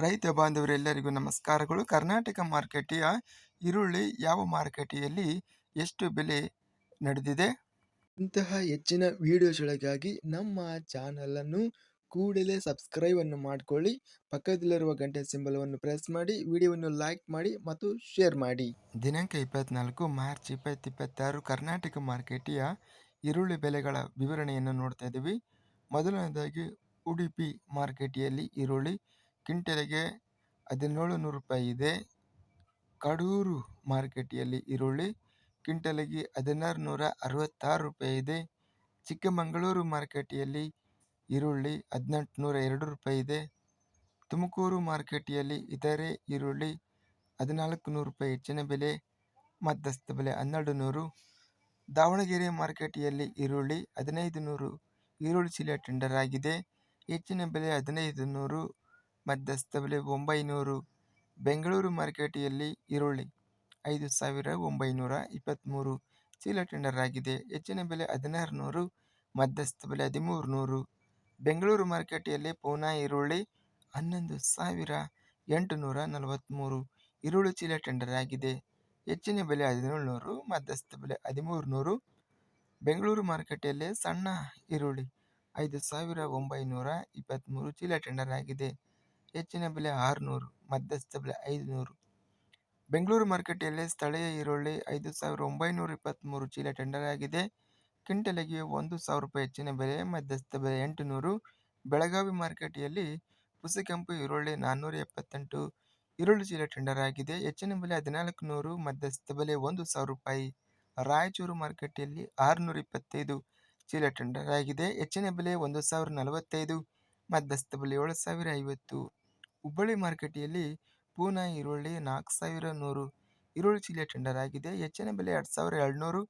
ರೈತ ಬಾಂಧವರೆಲ್ಲರಿಗೂ ನಮಸ್ಕಾರಗಳು. ಕರ್ನಾಟಕ ಮಾರುಕಟ್ಟೆಯ ಈರುಳ್ಳಿ ಯಾವ ಮಾರುಕಟ್ಟೆಯಲ್ಲಿ ಎಷ್ಟು ಬೆಲೆ ನಡೆದಿದೆ? ಇಂತಹ ಹೆಚ್ಚಿನ ವಿಡಿಯೋಸ್ಗಳಿಗಾಗಿ ನಮ್ಮ ಚಾನಲನ್ನು ಕೂಡಲೇ ಸಬ್ಸ್ಕ್ರೈಬ್ ಅನ್ನು ಮಾಡಿಕೊಳ್ಳಿ. ಪಕ್ಕದಲ್ಲಿರುವ ಗಂಟೆ ಸಿಂಬಲವನ್ನು ಪ್ರೆಸ್ ಮಾಡಿ, ವಿಡಿಯೋವನ್ನು ಲೈಕ್ ಮಾಡಿ ಮತ್ತು ಶೇರ್ ಮಾಡಿ. ದಿನಾಂಕ 24 ಮಾರ್ಚ್ 2026 ಕರ್ನಾಟಕ ಮಾರುಕಟ್ಟೆಯ ಈರುಳ್ಳಿ ಬೆಲೆಗಳ ವಿವರಣೆಯನ್ನು ನೋಡ್ತಾ ಇದ್ದೀವಿ. ಮೊದಲನೇದಾಗಿ ಉಡುಪಿ ಮಾರುಕಟ್ಟೆಯಲ್ಲಿ ಈರುಳ್ಳಿ ಕ್ವಿಂಟಲಿಗೆ 1700 ರೂಪಾಯಿ ಇದೆ. ಕಡೂರು ಮಾರುಕಟ್ಟೆಯಲ್ಲಿ ಈರುಳ್ಳಿ ಕ್ವಿಂಟಲಿಗೆ 1666 ರೂಪಾಯಿ ಇದೆ. ಚಿಕ್ಕಮಗಳೂರು ಮಾರುಕಟ್ಟೆಯಲ್ಲಿ ಈರುಳ್ಳಿ 1802 ರೂಪಾಯಿ ಇದೆ. ತುಮಕೂರು ಮಾರುಕಟ್ಟೆಯಲ್ಲಿ ಇತರೆ ಈರುಳ್ಳಿ 1400 ರೂಪಾಯಿ ಹೆಚ್ಚಿನ ಬೆಲೆ, ಮಧ್ಯಸ್ಥ ಬೆಲೆ 1200. ದಾವಣಗೆರೆ ಮಾರುಕಟ್ಟೆಯಲ್ಲಿ ಈರುಳ್ಳಿ 1500 ಈರುಳ್ಳಿ ಚೀಲ ಟೆಂಡರ್ ಆಗಿದೆ. ಹೆಚ್ಚಿನ ಬೆಲೆ 1500, ಮಧ್ಯಸ್ಥ ಬೆಲೆ 900. ಬೆಂಗಳೂರು ಮಾರುಕಟ್ಟೆಯಲ್ಲಿ ಈರುಳ್ಳಿ 5923 ಚೀಲ ಟೆಂಡರ್ ಆಗಿದೆ. ಹೆಚ್ಚಿನ ಬೆಲೆ 1600, ಮಧ್ಯಸ್ಥ ಬೆಲೆ 1300. ಬೆಂಗಳೂರು ಮಾರುಕಟ್ಟೆಯಲ್ಲಿ ಪೂನಾ ಈರುಳ್ಳಿ 11843 ಈರುಳ್ಳಿ ಚೀಲ ಟೆಂಡರ್ ಆಗಿದೆ. ಹೆಚ್ಚಿನ ಬೆಲೆ 1700, ಮಧ್ಯಸ್ಥ ಬೆಲೆ 1300. ಬೆಂಗಳೂರು ಮಾರುಕಟ್ಟೆಯಲ್ಲಿ ಸಣ್ಣ ಈರುಳ್ಳಿ 5923 ಚೀಲ ಟೆಂಡರ್ ಆಗಿದೆ. ಹೆಚ್ಚಿನ ಬೆಲೆ 600, ಮಧ್ಯಸ್ಥ ಬೆಲೆ 500. ಬೆಂಗಳೂರು ಮಾರುಕಟ್ಟೆಯಲ್ಲಿ ಸ್ಥಳೀಯ ಈರುಳ್ಳಿ 5923 ಚೀಲ ಟೆಂಡರ್ ಆಗಿದೆ. ಕ್ವಿಂಟಲಿಗೆ 1000 ರೂಪಾಯಿ ಹೆಚ್ಚಿನ ಬೆಲೆ, ಮಧ್ಯಸ್ಥ ಬೆಲೆ 800. ಬೆಳಗಾವಿ ಮಾರುಕಟ್ಟೆಯಲ್ಲಿ ಪುಸಿಕೆಂಪು ಈರುಳ್ಳಿ 478 ಈರುಳ್ಳಿ ಚೀಲ ಟೆಂಡರ್ ಆಗಿದೆ. ಹೆಚ್ಚಿನ ಬೆಲೆ 1400, ಮಧ್ಯಸ್ಥ ಬೆಲೆ 1000 ರೂಪಾಯಿ. ರಾಯಚೂರು ಮಾರುಕಟ್ಟೆಯಲ್ಲಿ 625 ಚೀಲ ಟೆಂಡರ್ ಆಗಿದೆ. ಹೆಚ್ಚಿನ ಬೆಲೆ 1045, ಮಧ್ಯಸ್ಥ ಬೆಲೆ 7050. ಹುಬ್ಬಳ್ಳಿ ಮಾರುಕಟ್ಟೆಯಲ್ಲಿ ಪೂನಾ ಈರುಳ್ಳಿ 4100 ಈರುಳ್ಳಿ ಚೀಲ ಟೆಂಡರ್ ಆಗಿದೆ. ಹೆಚ್ಚಿನ ಬೆಲೆ 2700,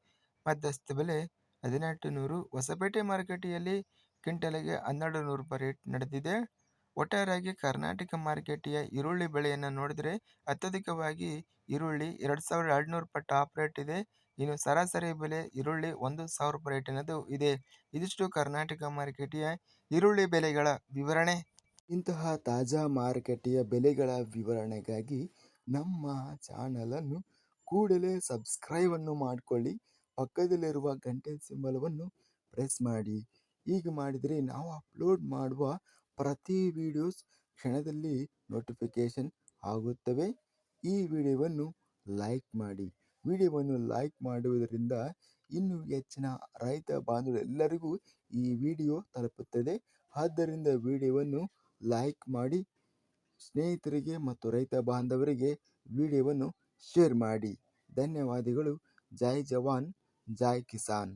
ಮಧ್ಯಸ್ಥ ಬೆಲೆ 1800. ಹೊಸಪೇಟೆ ಮಾರುಕಟ್ಟೆಯಲ್ಲಿ ಕ್ವಿಂಟಲಿಗೆ 1200 ರೂಪಾಯಿ ರೇಟ್ ನಡೆದಿದೆ. ಒಟ್ಟಾರೆಯಾಗಿ ಕರ್ನಾಟಕ ಮಾರುಕಟ್ಟೆಯ ಈರುಳ್ಳಿ ಬೆಲೆಯನ್ನು ನೋಡಿದರೆ ಅತ್ಯಧಿಕವಾಗಿ ಈರುಳ್ಳಿ 2700 ರೂಪಾಯಿ ಟಾಪ್ ರೇಟ್ ಇದೆ. ಇನ್ನು ಸರಾಸರಿ ಬೆಲೆ ಈರುಳ್ಳಿ 1000 ರೂಪಾಯಿ ರೇಟ್ ಅನ್ನೋದು ಇದೆ. ಇದಿಷ್ಟು ಕರ್ನಾಟಕ ಮಾರುಕಟ್ಟೆಯ ಈರುಳ್ಳಿ ಬೆಲೆಗಳ ವಿವರಣೆ. ಇಂತಹ ತಾಜಾ ಮಾರುಕಟ್ಟೆಯ ಬೆಲೆಗಳ ವಿವರಣೆಗಾಗಿ ನಮ್ಮ ಚಾನಲನ್ನು ಕೂಡಲೇ ಸಬ್ಸ್ಕ್ರೈಬ್ ಅನ್ನು ಮಾಡಿಕೊಳ್ಳಿ. ಪಕ್ಕದಲ್ಲಿರುವ ಗಂಟೆ ಸಿಂಬಲವನ್ನು ಪ್ರೆಸ್ ಮಾಡಿ. ಹೀಗೆ ಮಾಡಿದರೆ ನಾವು ಅಪ್ಲೋಡ್ ಮಾಡುವ ಪ್ರತಿ ವಿಡಿಯೋಸ್ ಕ್ಷಣದಲ್ಲಿ ನೋಟಿಫಿಕೇಶನ್ ಆಗುತ್ತವೆ. ಈ ವಿಡಿಯೋವನ್ನು ಲೈಕ್ ಮಾಡಿ. ವಿಡಿಯೋವನ್ನು ಲೈಕ್ ಮಾಡುವುದರಿಂದ ಇನ್ನೂ ಹೆಚ್ಚಿನ ರೈತ ಬಾಂಧವರೆಲ್ಲರಿಗೂ ಈ ವಿಡಿಯೋ ತಲುಪುತ್ತದೆ. ಆದ್ದರಿಂದ ವಿಡಿಯೋವನ್ನು ಲೈಕ್ ಮಾಡಿ, ಸ್ನೇಹಿತರಿಗೆ ಮತ್ತು ರೈತ ಬಾಂಧವರಿಗೆ ವಿಡಿಯೋವನ್ನು ಶೇರ್ ಮಾಡಿ. ಧನ್ಯವಾದಗಳು. ಜೈ ಜವಾನ್, ಜೈ ಕಿಸಾನ್.